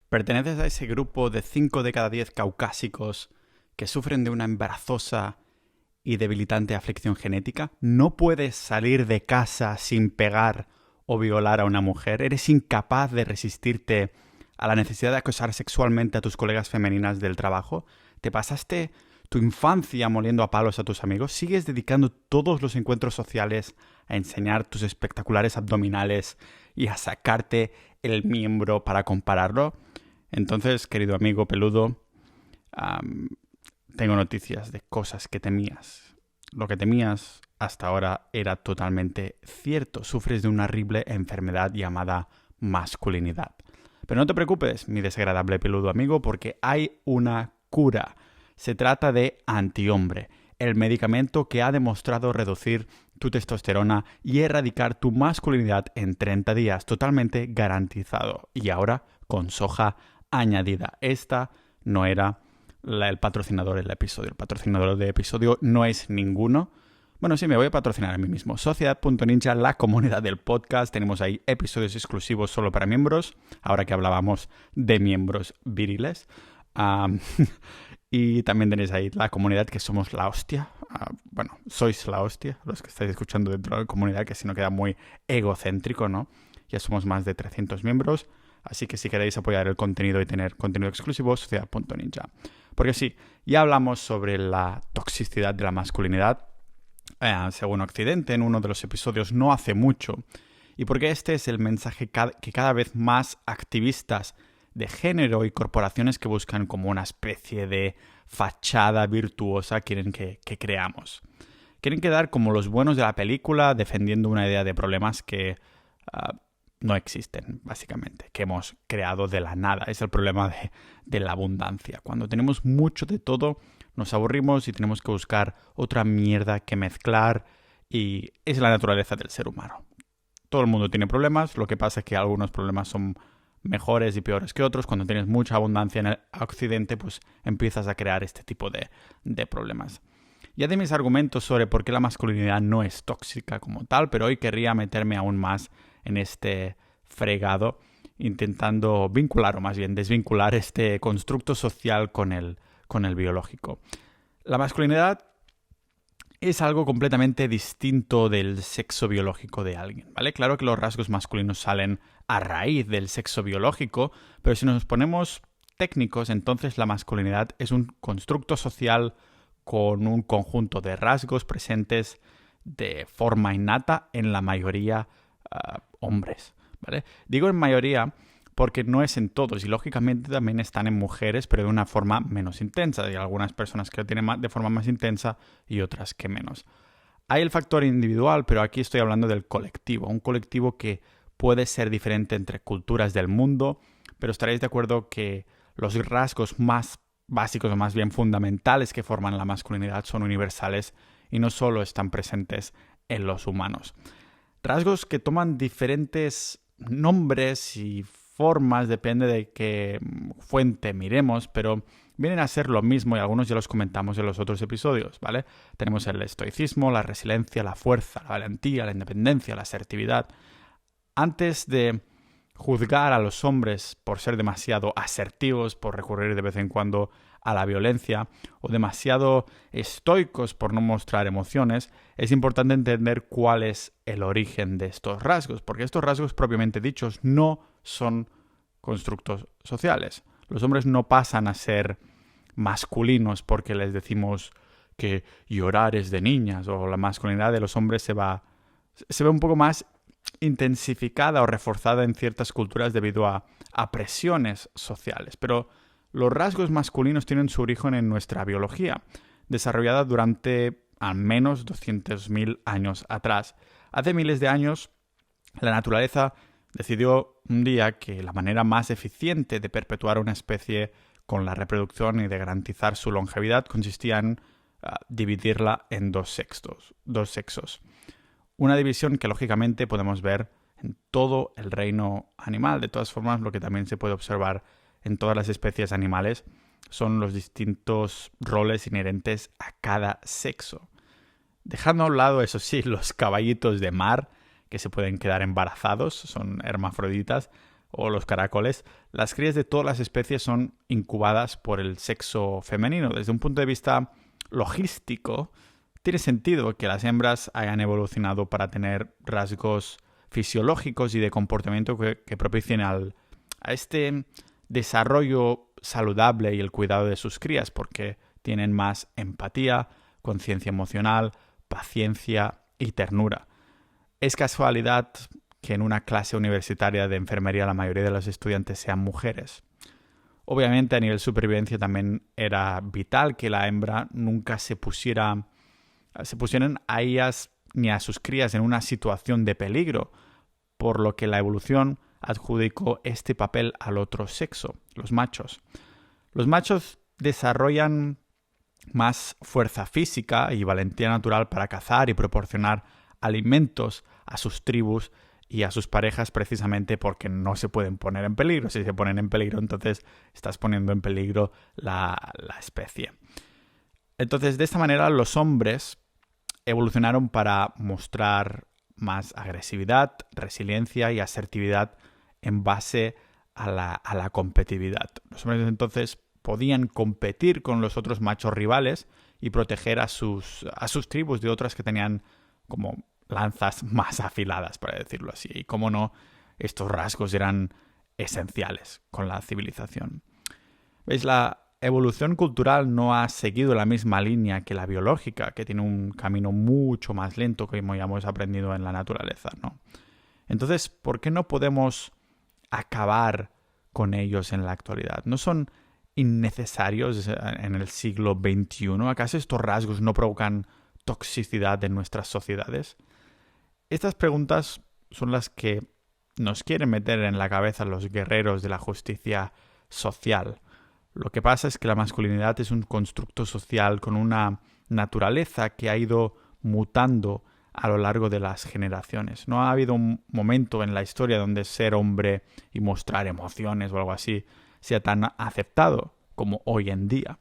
¿Perteneces a ese grupo de 5 de cada 10 caucásicos que sufren de una embarazosa y debilitante aflicción genética? ¿No puedes salir de casa sin pegar o violar a una mujer? ¿Eres incapaz de resistirte a la necesidad de acosar sexualmente a tus colegas femeninas del trabajo? ¿Te pasaste tu infancia moliendo a palos a tus amigos? ¿Sigues dedicando todos los encuentros sociales a enseñar tus espectaculares abdominales y a sacarte el miembro para compararlo? Entonces, querido amigo peludo, tengo noticias de cosas que temías. Lo que temías hasta ahora era totalmente cierto. Sufres de una horrible enfermedad llamada masculinidad. Pero no te preocupes, mi desagradable peludo amigo, porque hay una cura. Se trata de antihombre, el medicamento que ha demostrado reducir tu testosterona y erradicar tu masculinidad en 30 días, totalmente garantizado. Y ahora con soja añadida. Esta no era el patrocinador del episodio. El patrocinador del episodio no es ninguno. Bueno, sí, me voy a patrocinar a mí mismo. Sociedad.ninja, la comunidad del podcast. Tenemos ahí episodios exclusivos solo para miembros. Ahora que hablábamos de miembros viriles. Y también tenéis ahí la comunidad que somos la hostia. Bueno, sois la hostia, los que estáis escuchando dentro de la comunidad, que si no queda muy egocéntrico, ¿no? Ya somos más de 300 miembros. Así que si queréis apoyar el contenido y tener contenido exclusivo, Sociedad.ninja. Porque sí, ya hablamos sobre la toxicidad de la masculinidad, según Occidente, en uno de los episodios no hace mucho. Y porque este es el mensaje que cada vez más activistas de género y corporaciones que buscan como una especie de fachada virtuosa quieren que creamos. Quieren quedar como los buenos de la película defendiendo una idea de problemas que no existen, básicamente, que hemos creado de la nada. Es el problema de la abundancia. Cuando tenemos mucho de todo, nos aburrimos y tenemos que buscar otra mierda que mezclar, y es la naturaleza del ser humano. Todo el mundo tiene problemas, lo que pasa es que algunos problemas son mejores y peores que otros. Cuando tienes mucha abundancia en el occidente, pues empiezas a crear este tipo de problemas. Ya de mis argumentos sobre por qué la masculinidad no es tóxica como tal, pero hoy querría meterme aún más en este fregado, intentando vincular, o más bien desvincular, este constructo social con el biológico. La masculinidad es algo completamente distinto del sexo biológico de alguien, ¿vale? Claro que los rasgos masculinos salen a raíz del sexo biológico, pero si nos ponemos técnicos, entonces la masculinidad es un constructo social con un conjunto de rasgos presentes de forma innata en la mayoría hombres, ¿vale? Digo en mayoría porque no es en todos y lógicamente también están en mujeres, pero de una forma menos intensa. Hay algunas personas que lo tienen de forma más intensa y otras que menos. Hay el factor individual, pero aquí estoy hablando del colectivo. Un colectivo que puede ser diferente entre culturas del mundo, pero estaréis de acuerdo que los rasgos más básicos o más bien fundamentales que forman la masculinidad son universales y no solo están presentes en los humanos. Rasgos que toman diferentes nombres y formas, depende de qué fuente miremos, pero vienen a ser lo mismo y algunos ya los comentamos en los otros episodios, ¿vale? Tenemos el estoicismo, la resiliencia, la fuerza, la valentía, la independencia, la asertividad. Antes de juzgar a los hombres por ser demasiado asertivos, por recurrir de vez en cuando a la violencia, o demasiado estoicos por no mostrar emociones, es importante entender cuál es el origen de estos rasgos, porque estos rasgos propiamente dichos no son constructos sociales. Los hombres no pasan a ser masculinos porque les decimos que llorar es de niñas, o la masculinidad de los hombres se ve un poco más intensificada o reforzada en ciertas culturas debido a presiones sociales. Pero los rasgos masculinos tienen su origen en nuestra biología, desarrollada durante al menos 200.000 años atrás. Hace miles de años, la naturaleza decidió un día que la manera más eficiente de perpetuar una especie con la reproducción y de garantizar su longevidad consistía en dividirla en dos sexos. Una división que lógicamente podemos ver en todo el reino animal. De todas formas, lo que también se puede observar en todas las especies animales son los distintos roles inherentes a cada sexo. Dejando a un lado, eso sí, los caballitos de mar que se pueden quedar embarazados, son hermafroditas, o los caracoles, las crías de todas las especies son incubadas por el sexo femenino. Desde un punto de vista logístico, tiene sentido que las hembras hayan evolucionado para tener rasgos fisiológicos y de comportamiento que propicien a este desarrollo saludable y el cuidado de sus crías, porque tienen más empatía, conciencia emocional, paciencia y ternura. Es casualidad que en una clase universitaria de enfermería la mayoría de los estudiantes sean mujeres. Obviamente a nivel supervivencia también era vital que la hembra nunca se pusieran a ellas ni a sus crías en una situación de peligro, por lo que la evolución adjudicó este papel al otro sexo, los machos. Los machos desarrollan más fuerza física y valentía natural para cazar y proporcionar alimentos a sus tribus y a sus parejas precisamente porque no se pueden poner en peligro. Si se ponen en peligro, entonces estás poniendo en peligro la especie. Entonces, de esta manera, los hombres evolucionaron para mostrar más agresividad, resiliencia y asertividad en base a la competitividad. Los hombres entonces podían competir con los otros machos rivales y proteger a sus tribus de otras que tenían como lanzas más afiladas, para decirlo así. Y cómo no, estos rasgos eran esenciales con la civilización. ¿Veis? La evolución cultural no ha seguido la misma línea que la biológica, que tiene un camino mucho más lento, como ya hemos aprendido en la naturaleza, ¿no? Entonces, ¿por qué no podemos acabar con ellos en la actualidad? ¿No son innecesarios en el siglo XXI? ¿Acaso estos rasgos no provocan toxicidad en nuestras sociedades? Estas preguntas son las que nos quieren meter en la cabeza los guerreros de la justicia social. Lo que pasa es que la masculinidad es un constructo social con una naturaleza que ha ido mutando a lo largo de las generaciones. No ha habido un momento en la historia donde ser hombre y mostrar emociones o algo así sea tan aceptado como hoy en día.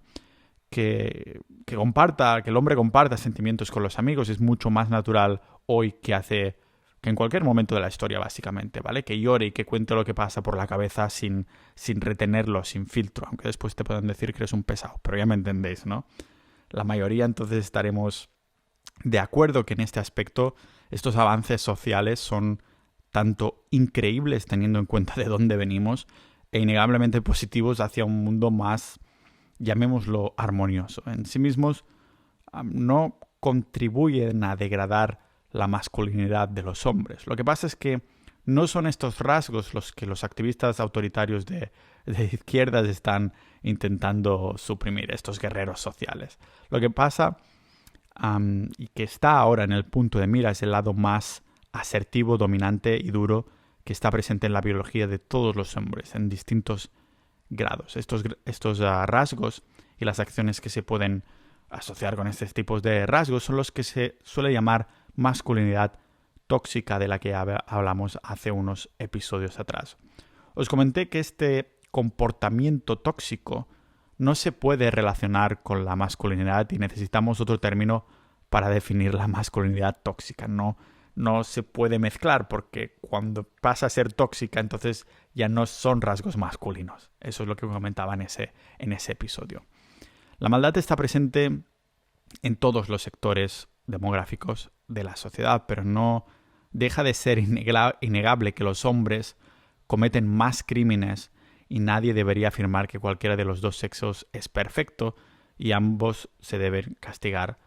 Que el hombre comparta sentimientos con los amigos es mucho más natural hoy que en cualquier momento de la historia, básicamente, ¿vale? Que llore y que cuente lo que pasa por la cabeza sin retenerlo, sin filtro, aunque después te puedan decir que eres un pesado, pero ya me entendéis, ¿no? La mayoría entonces estaremos de acuerdo que en este aspecto estos avances sociales son tanto increíbles teniendo en cuenta de dónde venimos e innegablemente positivos hacia un mundo más, llamémoslo, armonioso. En sí mismos no contribuyen a degradar la masculinidad de los hombres. Lo que pasa es que no son estos rasgos los que los activistas autoritarios de izquierdas están intentando suprimir, estos guerreros sociales. Lo que pasa y que está ahora en el punto de mira es el lado más asertivo, dominante y duro que está presente en la biología de todos los hombres en distintos grados. Estos rasgos y las acciones que se pueden asociar con estos tipos de rasgos son los que se suele llamar masculinidad tóxica, de la que hablamos hace unos episodios atrás. Os comenté que este comportamiento tóxico no se puede relacionar con la masculinidad y necesitamos otro término para definir la masculinidad tóxica. No se puede mezclar porque cuando pasa a ser tóxica entonces ya no son rasgos masculinos. Eso es lo que comentaba en ese episodio. La maldad está presente en todos los sectores demográficos de la sociedad, pero no deja de ser innegable que los hombres cometen más crímenes y nadie debería afirmar que cualquiera de los dos sexos es perfecto y ambos se deben castigar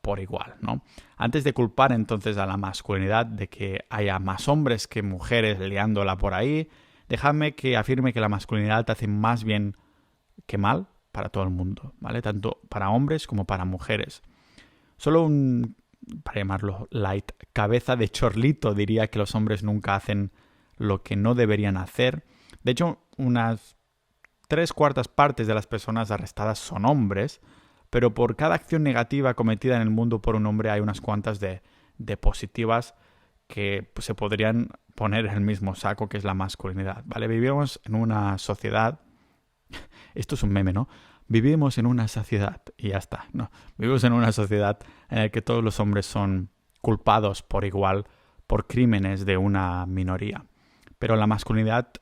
por igual, ¿no? Antes de culpar entonces a la masculinidad de que haya más hombres que mujeres liándola por ahí, dejadme que afirme que la masculinidad hace más bien que mal para todo el mundo, ¿vale? Tanto para hombres como para mujeres. Solo para llamarlo light, cabeza de chorlito diría que los hombres nunca hacen lo que no deberían hacer. De hecho, unas 3/4 partes de las personas arrestadas son hombres, pero por cada acción negativa cometida en el mundo por un hombre hay unas cuantas de positivas que se podrían poner en el mismo saco, que es la masculinidad, ¿vale? Vivimos en una sociedad, esto es un meme, ¿no? Vivimos en una sociedad, y ya está, ¿no? Vivimos en una sociedad en la que todos los hombres son culpados por igual por crímenes de una minoría. Pero la masculinidad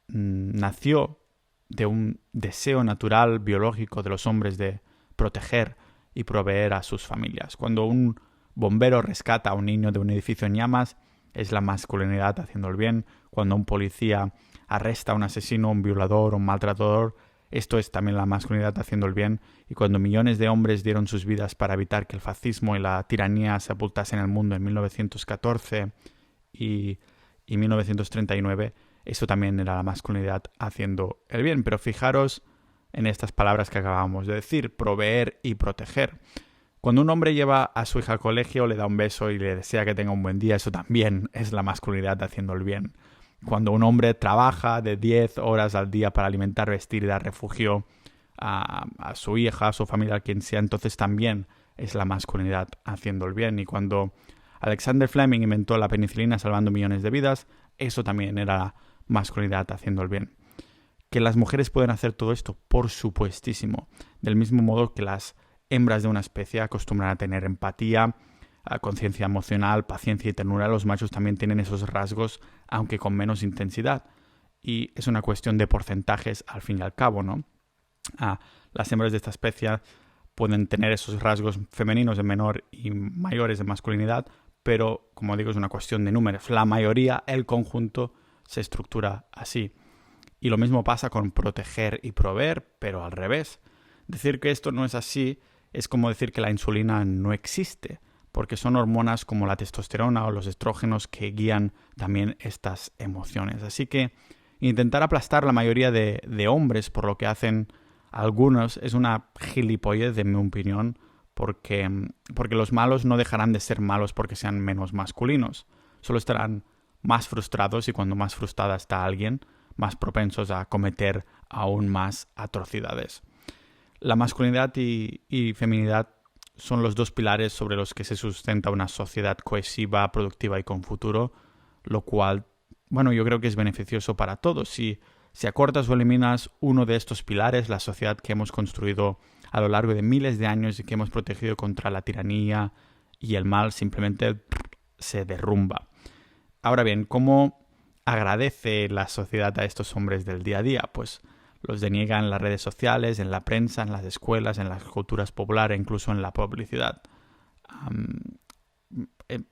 nació de un deseo natural biológico de los hombres de proteger y proveer a sus familias. Cuando un bombero rescata a un niño de un edificio en llamas, es la masculinidad haciendo el bien. Cuando un policía arresta a un asesino, un violador, un maltratador, esto es también la masculinidad haciendo el bien. Y cuando millones de hombres dieron sus vidas para evitar que el fascismo y la tiranía se sepultasen el mundo en 1914 y 1939, eso también era la masculinidad haciendo el bien. Pero fijaros en estas palabras que acabamos de decir, proveer y proteger. Cuando un hombre lleva a su hija al colegio, le da un beso y le desea que tenga un buen día, eso también es la masculinidad haciendo el bien. Cuando un hombre trabaja de 10 horas al día para alimentar, vestir y dar refugio a su hija, a su familia, a quien sea, entonces también es la masculinidad haciendo el bien. Y cuando Alexander Fleming inventó la penicilina salvando millones de vidas, eso también era la masculinidad haciendo el bien. ¿Que las mujeres pueden hacer todo esto? Por supuestísimo. Del mismo modo que las hembras de una especie acostumbran a tener empatía, conciencia emocional, paciencia y ternura, los machos también tienen esos rasgos, aunque con menos intensidad. Y es una cuestión de porcentajes al fin y al cabo, ¿no? Las hembras de esta especie pueden tener esos rasgos femeninos en menor y mayores de masculinidad, pero, como digo, es una cuestión de números. La mayoría, el conjunto, se estructura así. Y lo mismo pasa con proteger y proveer, pero al revés. Decir que esto no es así es como decir que la insulina no existe, porque son hormonas como la testosterona o los estrógenos que guían también estas emociones. Así que intentar aplastar la mayoría de hombres por lo que hacen algunos es una gilipollez, de mi opinión, porque los malos no dejarán de ser malos porque sean menos masculinos. Solo estarán más frustrados y cuando más frustrada está alguien, más propensos a cometer aún más atrocidades. La masculinidad y feminidad son los dos pilares sobre los que se sustenta una sociedad cohesiva, productiva y con futuro, lo cual, yo creo que es beneficioso para todos. Si acortas o eliminas uno de estos pilares, la sociedad que hemos construido a lo largo de miles de años y que hemos protegido contra la tiranía y el mal simplemente se derrumba. Ahora bien, ¿cómo agradece la sociedad a estos hombres del día a día? Pues los deniega en las redes sociales, en la prensa, en las escuelas, en las culturas populares, incluso en la publicidad.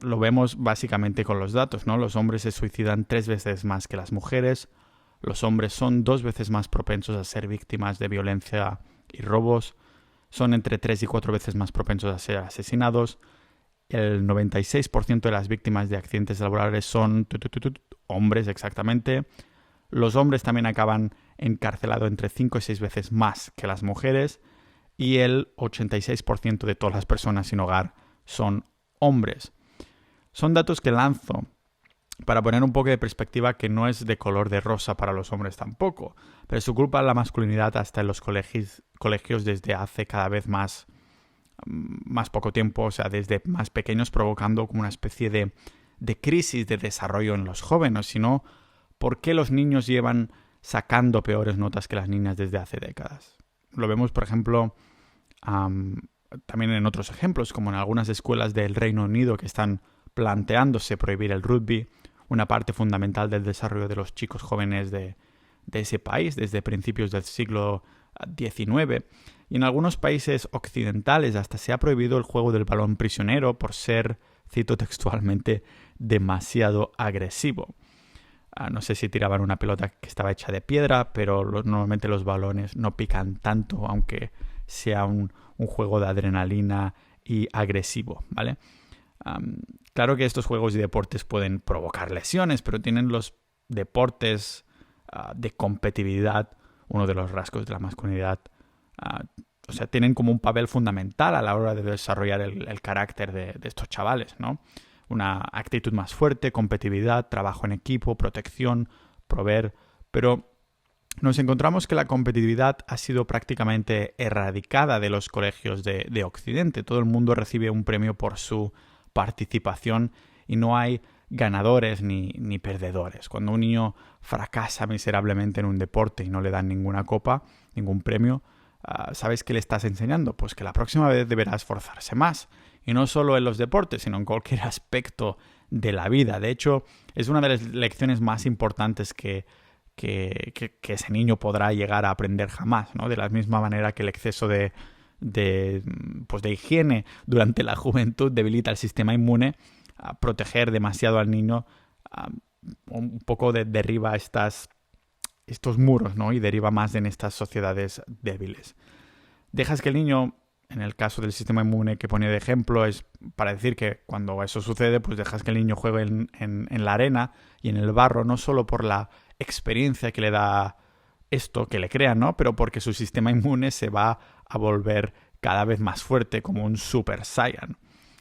Lo vemos básicamente con los datos, ¿no? Los hombres se suicidan 3 veces más que las mujeres. Los hombres son 2 veces más propensos a ser víctimas de violencia y robos. Son entre 3 y 4 veces más propensos a ser asesinados. El 96% de las víctimas de accidentes laborales son hombres exactamente. Los hombres también acaban encarcelados entre 5 y 6 veces más que las mujeres. Y el 86% de todas las personas sin hogar son hombres. Son datos que lanzo para poner un poco de perspectiva que no es de color de rosa para los hombres tampoco, pero su culpa es la masculinidad hasta en los colegios desde hace cada vez más poco tiempo, o sea, desde más pequeños, provocando como una especie de crisis de desarrollo en los jóvenes, sino ¿por qué los niños llevan sacando peores notas que las niñas desde hace décadas? Lo vemos, por ejemplo, también en otros ejemplos, como en algunas escuelas del Reino Unido que están planteándose prohibir el rugby, una parte fundamental del desarrollo de los chicos jóvenes de ese país desde principios del siglo XIX. Y en algunos países occidentales hasta se ha prohibido el juego del balón prisionero por ser, cito textualmente, demasiado agresivo. No sé si tiraban una pelota que estaba hecha de piedra, pero normalmente los balones no pican tanto, aunque sea un juego de adrenalina y agresivo, ¿vale? Claro que estos juegos y deportes pueden provocar lesiones, pero tienen los deportes de competitividad, uno de los rasgos de la masculinidad, tienen como un papel fundamental a la hora de desarrollar el carácter de estos chavales, ¿no? Una actitud más fuerte, competitividad, trabajo en equipo, protección, proveer, pero nos encontramos que la competitividad ha sido prácticamente erradicada de los colegios de Occidente. Todo el mundo recibe un premio por su participación y no hay ganadores ni perdedores. Cuando un niño fracasa miserablemente en un deporte y no le dan ninguna copa, ningún premio, ¿sabes qué le estás enseñando? Pues que la próxima vez deberá esforzarse más. Y no solo en los deportes, sino en cualquier aspecto de la vida. De hecho, es una de las lecciones más importantes que que ese niño podrá llegar a aprender jamás, ¿no? De la misma manera que el exceso de higiene durante la juventud debilita el sistema inmune, a proteger demasiado al niño un poco derriba estos muros, ¿no? Y deriva más en estas sociedades débiles. Dejas que el niño, en el caso del sistema inmune que ponía de ejemplo, es para decir que cuando eso sucede, pues dejas que el niño juegue en la arena y en el barro, no solo por la experiencia que le da esto, que le crea, ¿no? Pero porque su sistema inmune se va a volver cada vez más fuerte, como un Super Saiyan.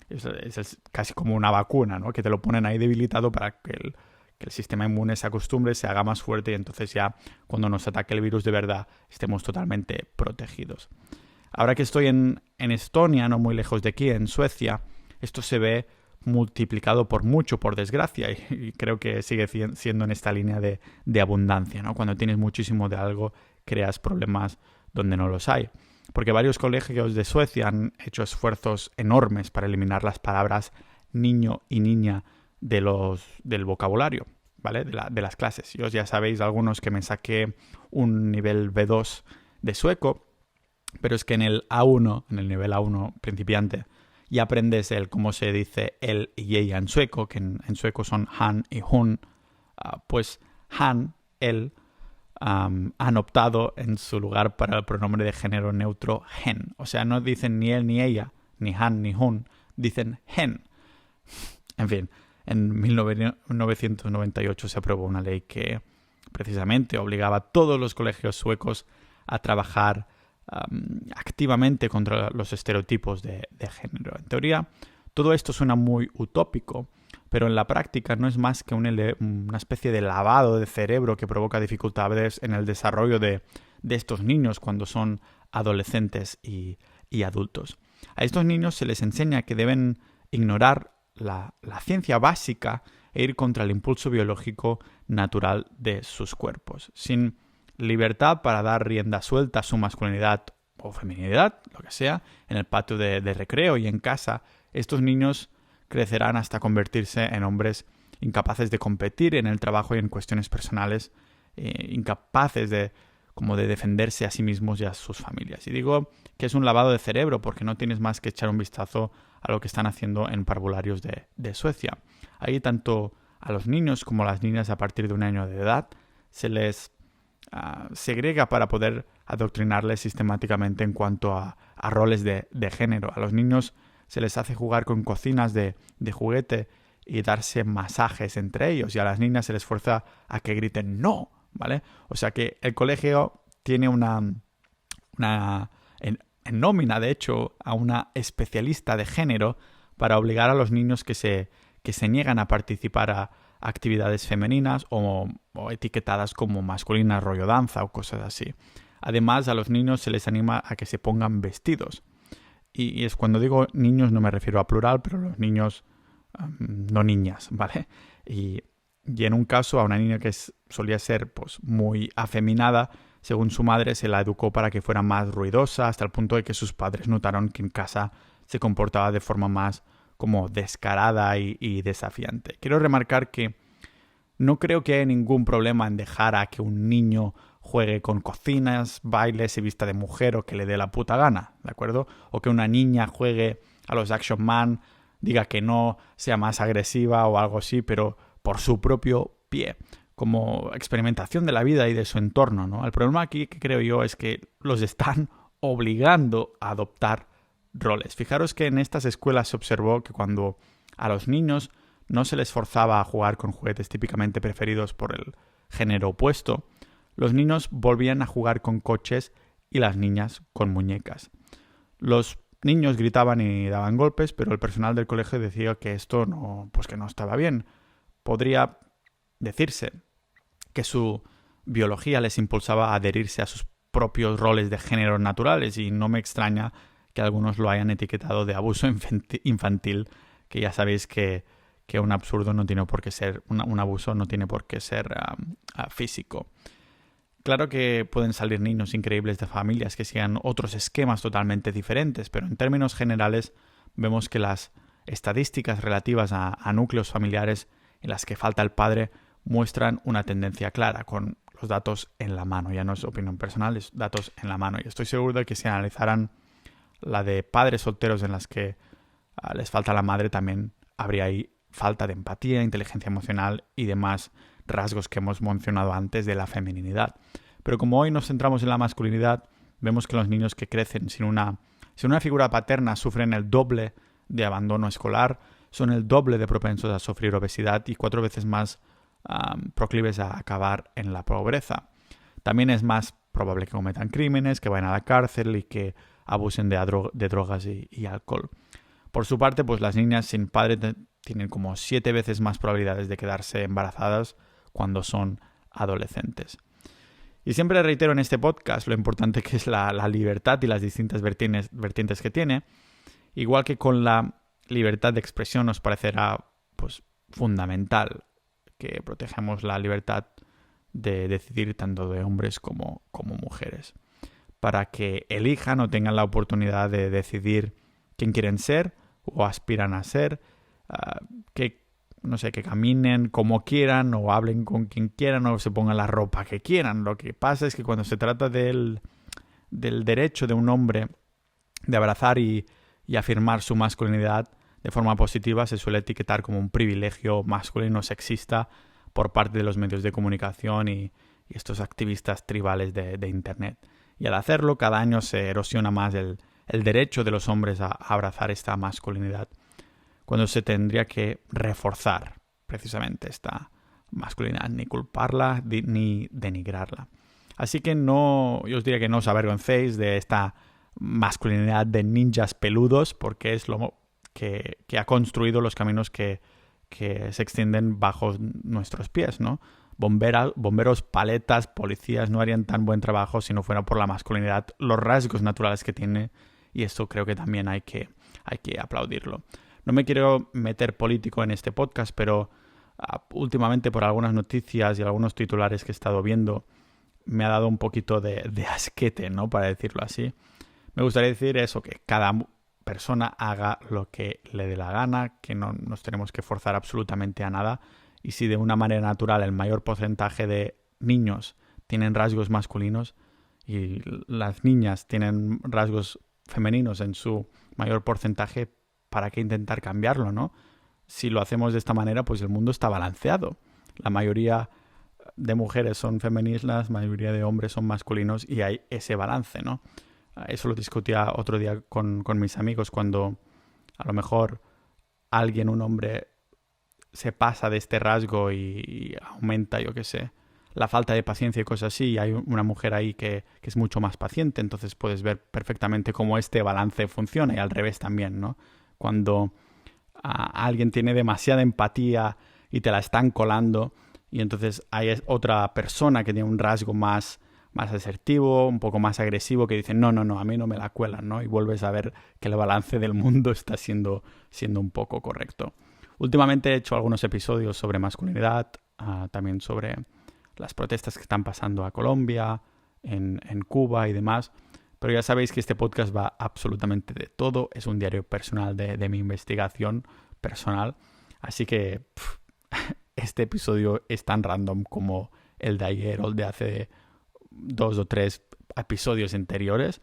Es casi como una vacuna, ¿no? Que te lo ponen ahí debilitado para que el sistema inmune se acostumbre, se haga más fuerte y entonces ya cuando nos ataque el virus de verdad estemos totalmente protegidos. Ahora que estoy en Estonia, no muy lejos de aquí, en Suecia, esto se ve multiplicado por mucho, por desgracia, y creo que sigue siendo en esta línea de abundancia, ¿no? Cuando tienes muchísimo de algo, creas problemas donde no los hay. Porque varios colegios de Suecia han hecho esfuerzos enormes para eliminar las palabras niño y niña del vocabulario, ¿vale? De las clases. Y os ya sabéis, algunos que me saqué un nivel B2 de sueco, pero es que en el A1, en el nivel A1 principiante, ya aprendes cómo se dice él y ella en sueco, que en sueco son han y hun. Pues han, él, han optado en su lugar para el pronombre de género neutro hen. O sea, no dicen ni él ni ella, ni han ni hun, dicen hen. En fin, en 1998 se aprobó una ley que precisamente obligaba a todos los colegios suecos a trabajar activamente contra los estereotipos de género. En teoría, todo esto suena muy utópico, pero en la práctica no es más que una especie de lavado de cerebro que provoca dificultades en el desarrollo de estos niños cuando son adolescentes y adultos. A estos niños se les enseña que deben ignorar la ciencia básica e ir contra el impulso biológico natural de sus cuerpos, sin libertad para dar rienda suelta a su masculinidad o feminidad, lo que sea, en el patio de recreo y en casa. Estos niños crecerán hasta convertirse en hombres incapaces de competir en el trabajo y en cuestiones personales, incapaces de defenderse a sí mismos y a sus familias. Y digo que es un lavado de cerebro porque no tienes más que echar un vistazo a lo que están haciendo en parvularios de Suecia. Ahí tanto a los niños como a las niñas a partir de 1 año de edad se les segrega para poder adoctrinarles sistemáticamente en cuanto a roles de género. A los niños se les hace jugar con cocinas de juguete y darse masajes entre ellos, y a las niñas se les fuerza a que griten ¡no! ¿Vale? O sea que el colegio tiene en nómina, de hecho, a una especialista de género para obligar a los niños que se niegan a participar a actividades femeninas o etiquetadas como masculinas, rollo danza o cosas así. Además, a los niños se les anima a que se pongan vestidos. Y es cuando digo niños no me refiero a plural, pero los niños, no niñas, ¿vale? Y en un caso a una niña que solía ser pues muy afeminada, según su madre se la educó para que fuera más ruidosa, hasta el punto de que sus padres notaron que en casa se comportaba de forma más como descarada y desafiante. Quiero remarcar que no creo que haya ningún problema en dejar a que un niño juegue con cocinas, baile, se vista de mujer o que le dé la puta gana, ¿de acuerdo? O que una niña juegue a los Action Man, diga que no, sea más agresiva o algo así, pero por su propio pie, como experimentación de la vida y de su entorno, ¿no? El problema aquí que creo yo es que los están obligando a adoptar roles. Fijaros que en estas escuelas se observó que cuando a los niños no se les forzaba a jugar con juguetes típicamente preferidos por el género opuesto, los niños volvían a jugar con coches y las niñas con muñecas. Los niños gritaban y daban golpes, pero el personal del colegio decía que esto que no estaba bien. Podría decirse que su biología les impulsaba a adherirse a sus propios roles de género naturales, y no me extraña que algunos lo hayan etiquetado de abuso infantil, que ya sabéis que un absurdo no tiene por qué ser, un abuso no tiene por qué ser físico. Claro que pueden salir niños increíbles de familias que sigan otros esquemas totalmente diferentes, pero en términos generales vemos que las estadísticas relativas a núcleos familiares en las que falta el padre muestran una tendencia clara, con los datos en la mano. Ya no es opinión personal, es datos en la mano. Y estoy seguro de que si analizaran la de padres solteros en las que les falta la madre, también habría ahí falta de empatía, inteligencia emocional y demás rasgos que hemos mencionado antes de la feminidad. Pero como hoy nos centramos en la masculinidad, vemos que los niños que crecen sin una figura paterna sufren el doble de abandono escolar, son el doble de propensos a sufrir obesidad y 4 veces más proclives a acabar en la pobreza. También es más probable que cometan crímenes, que vayan a la cárcel y que abusen de drogas y alcohol. Por su parte, pues las niñas sin padre tienen como 7 veces más probabilidades de quedarse embarazadas cuando son adolescentes. Y siempre reitero en este podcast lo importante que es la libertad y las distintas vertientes que tiene. Igual que con la libertad de expresión nos parecerá pues fundamental que protejamos la libertad de decidir tanto de hombres como mujeres, para que elijan o tengan la oportunidad de decidir quién quieren ser o aspiran a ser, que caminen como quieran o hablen con quien quieran o se pongan la ropa que quieran. Lo que pasa es que cuando se trata del derecho de un hombre de abrazar y afirmar su masculinidad de forma positiva, se suele etiquetar como un privilegio masculino sexista por parte de los medios de comunicación y estos activistas tribales de Internet. Y al hacerlo, cada año se erosiona más el derecho de los hombres a abrazar esta masculinidad, cuando se tendría que reforzar precisamente esta masculinidad, ni culparla ni denigrarla. Así que yo os diría que no os avergoncéis de esta masculinidad de ninjas peludos, porque es lo que ha construido los caminos que se extienden bajo nuestros pies, ¿no? Bomberos, paletas, policías no harían tan buen trabajo si no fuera por la masculinidad, los rasgos naturales que tiene, y esto creo que también hay que aplaudirlo. No me quiero meter político en este podcast, pero últimamente por algunas noticias y algunos titulares que he estado viendo me ha dado un poquito de asquete, ¿no? Para decirlo así. Me gustaría decir eso, que cada persona haga lo que le dé la gana, que no nos tenemos que forzar absolutamente a nada, y si de una manera natural el mayor porcentaje de niños tienen rasgos masculinos y las niñas tienen rasgos femeninos en su mayor porcentaje, ¿para qué intentar cambiarlo, no? Si lo hacemos de esta manera, pues el mundo está balanceado. La mayoría de mujeres son femeninas, la mayoría de hombres son masculinos y hay ese balance, ¿no? Eso lo discutía otro día con mis amigos, cuando a lo mejor un hombre, se pasa de este rasgo y aumenta, yo qué sé, la falta de paciencia y cosas así, y hay una mujer ahí que es mucho más paciente, entonces puedes ver perfectamente cómo este balance funciona, y al revés también, ¿no? Cuando alguien tiene demasiada empatía y te la están colando, y entonces hay otra persona que tiene un rasgo más asertivo, un poco más agresivo, que dice no, a mí no me la cuelan, ¿no? Y vuelves a ver que el balance del mundo está siendo un poco correcto. Últimamente he hecho algunos episodios sobre masculinidad, también sobre las protestas que están pasando a Colombia, en Cuba y demás, pero ya sabéis que este podcast va absolutamente de todo, es un diario personal de mi investigación personal, así que este episodio es tan random como el de ayer o el de hace 2 o 3 episodios anteriores,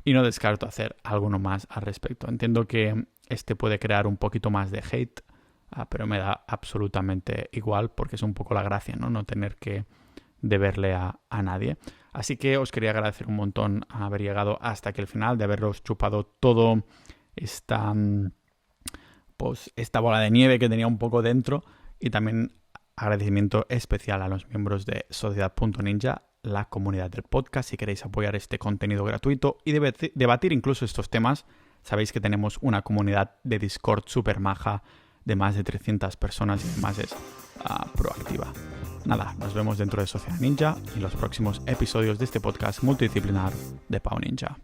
y no descarto hacer alguno más al respecto. Entiendo que este puede crear un poquito más de hate, pero me da absolutamente igual, porque es un poco la gracia, ¿no? No tener que deberle a nadie. Así que os quería agradecer un montón haber llegado hasta aquí el final, de haberos chupado todo esta bola de nieve que tenía un poco dentro, y también agradecimiento especial a los miembros de Sociedad.ninja, la comunidad del podcast. Si queréis apoyar este contenido gratuito y debatir incluso estos temas, sabéis que tenemos una comunidad de Discord súper maja de más de 300 personas y además es proactiva. Nada, nos vemos dentro de Sociedad Ninja y los próximos episodios de este podcast multidisciplinar de Pau Ninja.